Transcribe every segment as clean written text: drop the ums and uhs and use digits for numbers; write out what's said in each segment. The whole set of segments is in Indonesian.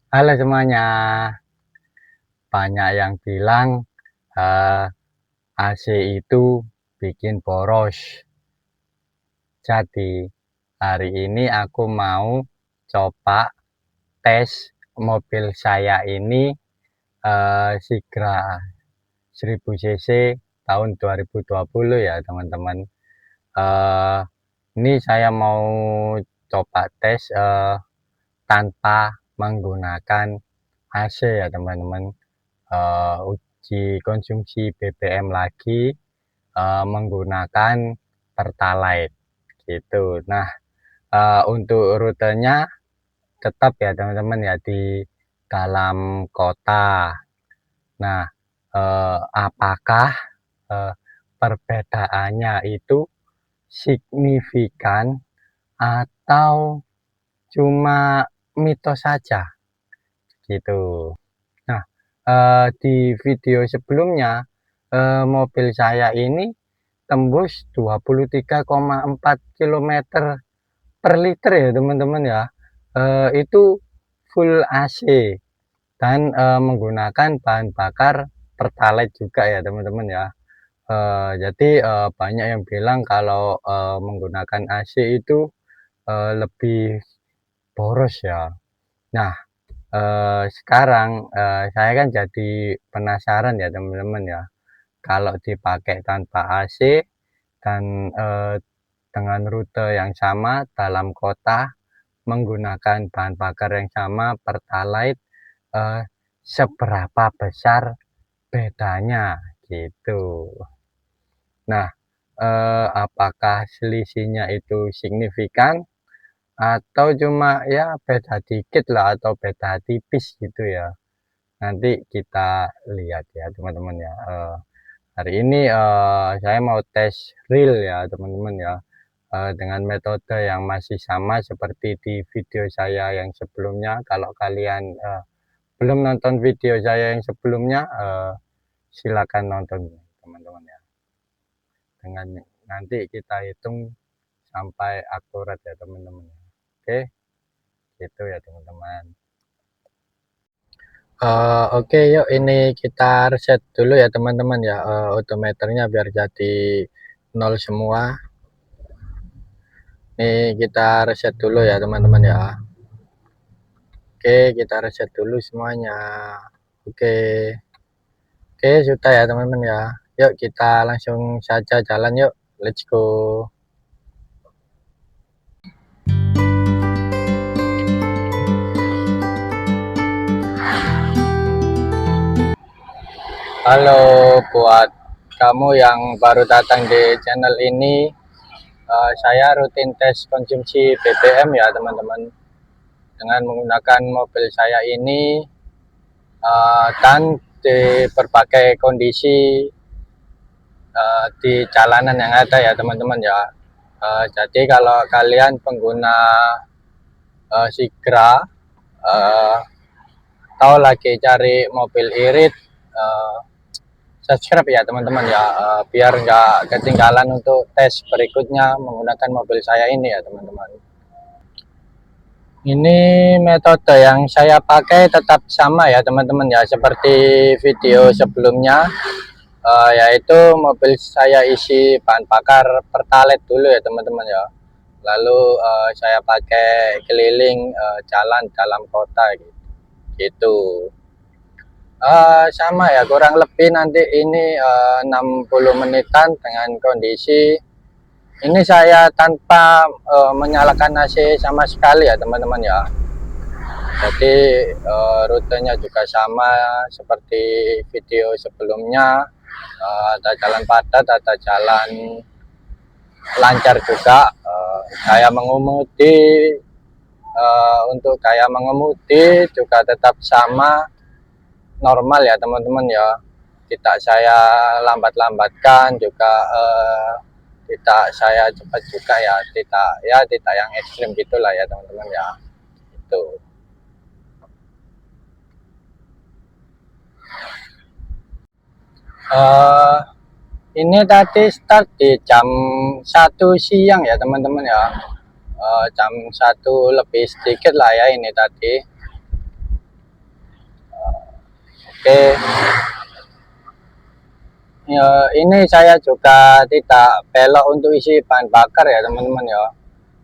Halo semuanya, banyak yang bilang AC itu bikin boros. Jadi hari ini aku mau coba tes mobil saya ini Sigra 1000 cc tahun 2020 ya teman-teman. Eh, ini saya mau coba tes tanpa menggunakan AC ya teman-teman. Uji konsumsi BBM lagi menggunakan Pertalite gitu. Nah, untuk rutenya tetap ya teman-teman ya di dalam kota. Nah, apakah eh, perbedaannya itu signifikan atau cuma mitos saja gitu. Nah, di video sebelumnya mobil saya ini tembus 23,4 kilometer per liter ya teman-teman ya. Itu full AC dan menggunakan bahan bakar Pertalite juga ya teman-teman ya. Jadi banyak yang bilang kalau menggunakan AC itu lebih boros ya. Nah, sekarang saya kan jadi penasaran ya teman-teman ya. Kalau dipakai tanpa AC dan dengan rute yang sama dalam kota menggunakan bahan bakar yang sama Pertalite, eh, seberapa besar bedanya gitu. Nah, apakah selisihnya itu signifikan atau cuma ya beda dikit lah atau beda tipis gitu ya. Nanti kita lihat ya teman-teman ya. Hari ini saya mau tes real ya teman-teman ya, dengan metode yang masih sama seperti di video saya yang sebelumnya. Kalau kalian belum nonton video saya yang sebelumnya, silakan nonton teman-teman ya. Dengan nanti kita hitung sampai akurat ya teman-teman. Oke, gitu ya teman-teman. Oke, yuk ini kita reset dulu ya teman-teman ya, odometernya biar jadi nol semua. Ini kita reset dulu ya teman-teman ya. Oke, kita reset dulu semuanya. Oke, oke sudah ya teman-teman ya. Yuk kita langsung saja jalan yuk. Let's go. Halo buat kamu yang baru datang di channel ini. Saya rutin tes konsumsi BBM ya teman-teman. Dengan menggunakan mobil saya ini dan di berbagai kondisi di jalanan yang ada ya teman-teman ya. Jadi kalau kalian pengguna Sigra atau lagi cari mobil irit, uh, subscribe ya teman-teman ya, biar nggak ketinggalan untuk tes berikutnya menggunakan mobil saya ini ya teman-teman. Ini metode yang saya pakai tetap sama ya teman-teman ya, seperti video sebelumnya, yaitu mobil saya isi bahan bakar Pertalite dulu ya teman-teman ya. Lalu saya pakai keliling jalan dalam kota gitu. Sama ya, kurang lebih nanti ini 60 menitan dengan kondisi ini saya tanpa menyalakan AC sama sekali ya teman-teman ya. Jadi rutenya juga sama seperti video sebelumnya, ada jalan padat, ada jalan lancar juga. Saya mengemudi, untuk gaya mengemudi juga tetap sama normal ya teman-teman ya. Tidak saya lambat-lambatkan juga, tidak saya cepat juga ya, tidak yang ekstrim gitulah ya teman-teman ya. Itu ini tadi start di jam 1 siang ya teman-teman ya. Jam 1 lebih sedikit lah ya ini tadi. Oke. Ya, ini saya juga tidak belok untuk isi bahan bakar ya teman-teman ya,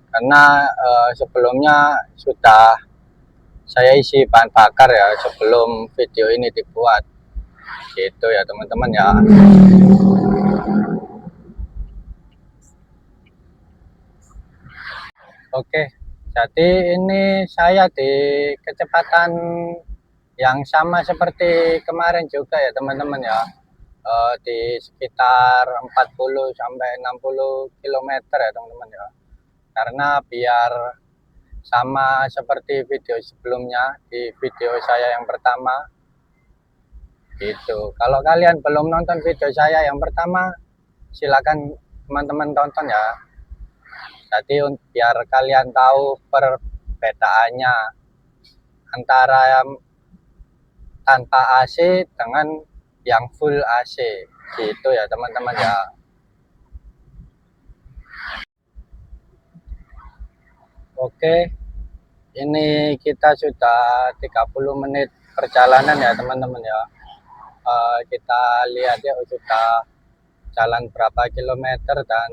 karena sebelumnya sudah saya isi bahan bakar ya sebelum video ini dibuat, gitu ya teman-teman ya. Oke, jadi ini saya di kecepatan yang sama seperti kemarin juga ya teman-teman ya, di sekitar 40 sampai 60 kilometer ya teman-teman ya, karena biar sama seperti video sebelumnya di video saya yang pertama gitu. Kalau kalian belum nonton video saya yang pertama, silakan teman-teman tonton ya. Jadi biar kalian tahu perbedaannya antara yang tanpa AC dengan yang full AC gitu ya teman-teman ya. Oke, ini kita sudah 30 menit perjalanan ya teman-teman ya. Kita lihat ya sudah jalan berapa kilometer dan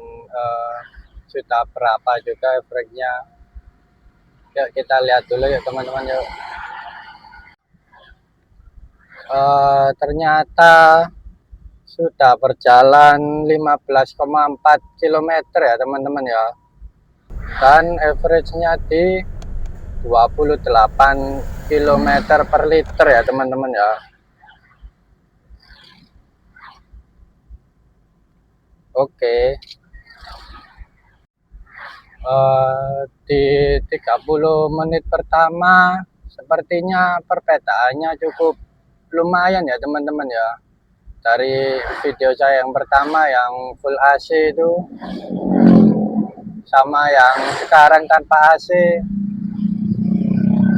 sudah berapa juga average-nya. Yuk kita lihat dulu ya teman-teman yuk. Ternyata sudah berjalan 15,4 kilometer ya teman-teman ya, dan average-nya di 28 kilometer per liter ya teman-teman ya. Oke, di 30 menit pertama sepertinya perbedaannya cukup lumayan ya teman-teman ya, dari video saya yang pertama yang full AC itu sama yang sekarang tanpa AC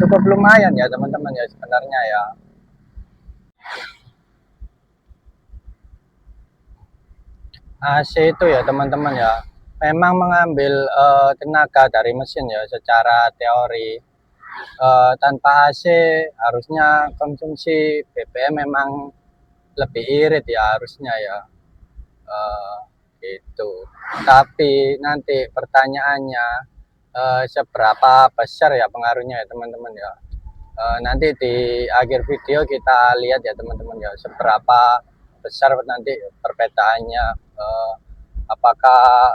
cukup lumayan ya teman-teman ya sebenarnya ya. AC itu ya teman-teman ya memang mengambil tenaga dari mesin ya secara teori. Tanpa AC harusnya konsumsi BBM memang lebih irit ya harusnya ya, gitu. Tapi nanti pertanyaannya, seberapa besar ya pengaruhnya ya teman-teman ya. Nanti di akhir video kita lihat ya teman-teman ya seberapa besar nanti perbedaannya, apakah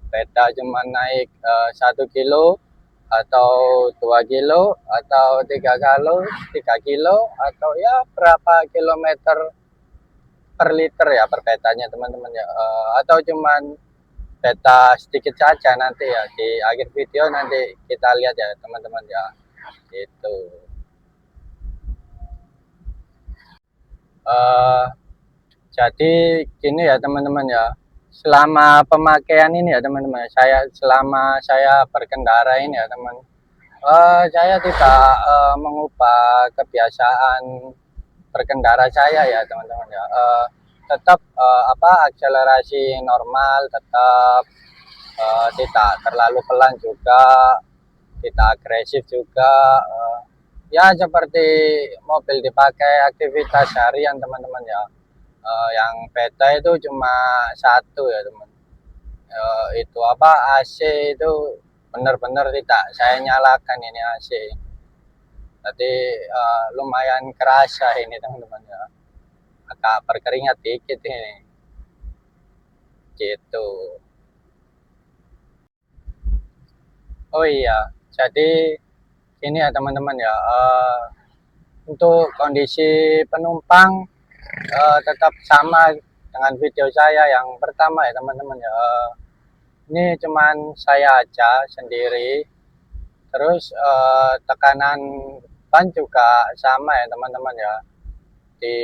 beda cuma naik 1 kilo atau 2 kilo atau 3 kilo atau ya berapa kilometer per liter ya perbedaannya teman-teman ya, atau cuman beta sedikit saja nanti ya di akhir video nanti kita lihat ya teman-teman ya, itu jadi gini ya teman-teman ya, selama pemakaian ini ya teman-teman, selama saya berkendara ini ya teman, saya tidak mengubah kebiasaan berkendara saya ya teman-teman ya. Tetap akselerasi normal, tetap tidak terlalu pelan juga, tidak agresif juga, ya seperti mobil dipakai aktivitas harian teman-teman ya. Yang beda itu cuma satu ya teman, itu AC itu benar-benar tidak saya nyalakan ini AC, jadi lumayan kerasa ini teman-teman ya, agak berkeringat dikit ini gitu. Oh iya, jadi ini ya teman-teman ya, untuk kondisi penumpang tetap sama dengan video saya yang pertama ya teman-teman ya. Ini cuman saya aja sendiri, terus tekanan ban juga sama ya teman-teman ya, di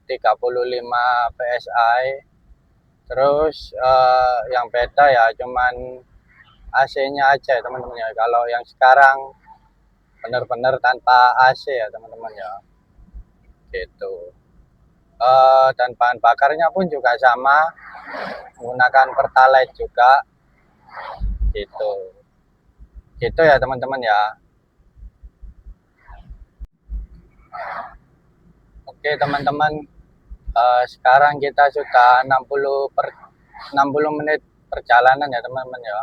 35 psi. Terus yang beda ya cuman AC-nya aja ya teman-teman ya. Kalau yang sekarang benar-benar tanpa AC ya teman-teman ya, gitu. Dan bahan bakarnya pun juga sama, menggunakan pertalite juga, gitu. Gitu ya teman-teman ya. Oke teman-teman, sekarang kita sudah 60 menit perjalanan ya teman-teman ya.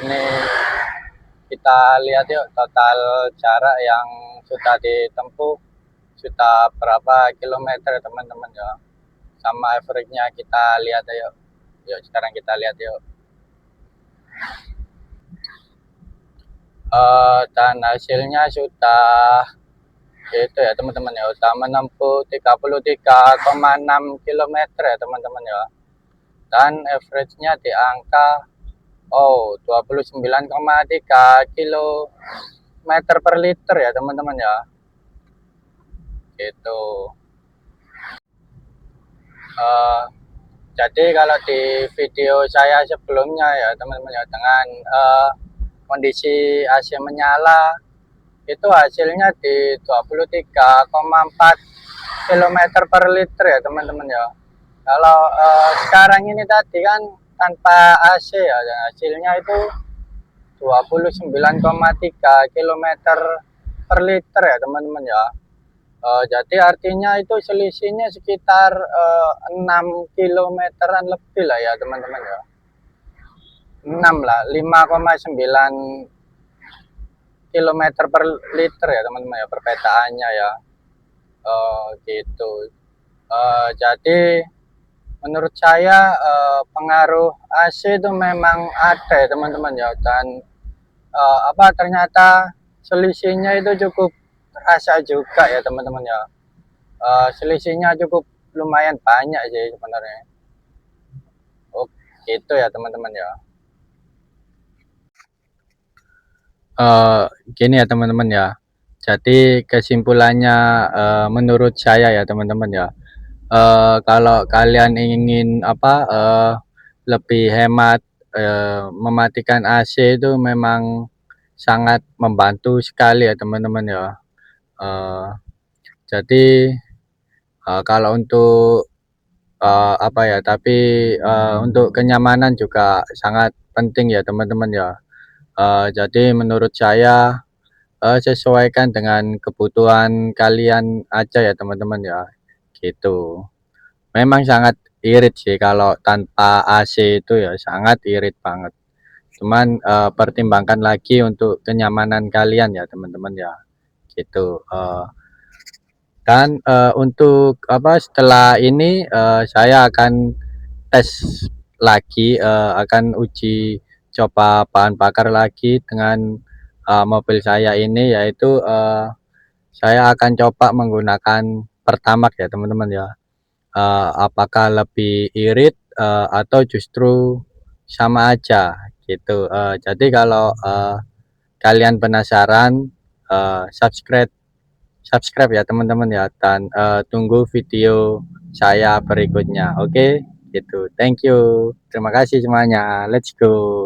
Ini kita lihat yuk total jarak yang sudah ditempuh sudah berapa kilometer teman-teman ya. Sama average-nya kita lihat yuk. Yuk sekarang kita lihat yuk. Dan hasilnya sudah itu ya teman-teman ya, udah menempuh 33,6 kilometer ya teman-teman ya. Dan average-nya di angka 29,3 kilometer per liter ya teman-teman ya. Gitu. Jadi kalau di video saya sebelumnya ya teman-teman ya, dengan kondisi AC menyala, itu hasilnya di 23,4 kilometer per liter ya teman-teman ya. Kalau sekarang ini tadi kan tanpa AC ya, hasilnya itu 29,3 kilometer per liter ya teman-teman ya. Jadi artinya itu selisihnya sekitar 6 kilometeran lebih lah ya teman-teman ya. 6 lah, 5,9 kilometer per liter ya teman-teman ya perpetaannya ya. Gitu. Jadi menurut saya pengaruh AC itu memang ada ya teman-teman ya, dan ternyata selisihnya itu cukup terasa juga ya teman-teman ya. Selisihnya cukup lumayan banyak sih sebenarnya. Oh gitu ya teman-teman ya. Gini ya teman-teman ya. Jadi kesimpulannya menurut saya ya teman-teman ya. Kalau kalian ingin lebih hemat, mematikan AC itu memang sangat membantu sekali ya teman-teman ya. Jadi kalau untuk tapi untuk kenyamanan juga sangat penting ya teman-teman ya. Jadi menurut saya sesuaikan dengan kebutuhan kalian aja ya teman-teman ya. Gitu. Memang sangat irit sih kalau tanpa AC itu ya, sangat irit banget. Cuman pertimbangkan lagi untuk kenyamanan kalian ya teman-teman ya. Gitu. Dan untuk setelah ini saya akan tes lagi, akan uji coba bahan bakar lagi dengan mobil saya ini, yaitu saya akan coba menggunakan Pertamax ya teman-teman ya. Apakah lebih irit atau justru sama aja gitu. Jadi kalau kalian penasaran, subscribe ya teman-teman ya, dan tunggu video saya berikutnya. Oke, gitu. Thank you. Terima kasih semuanya. Let's go.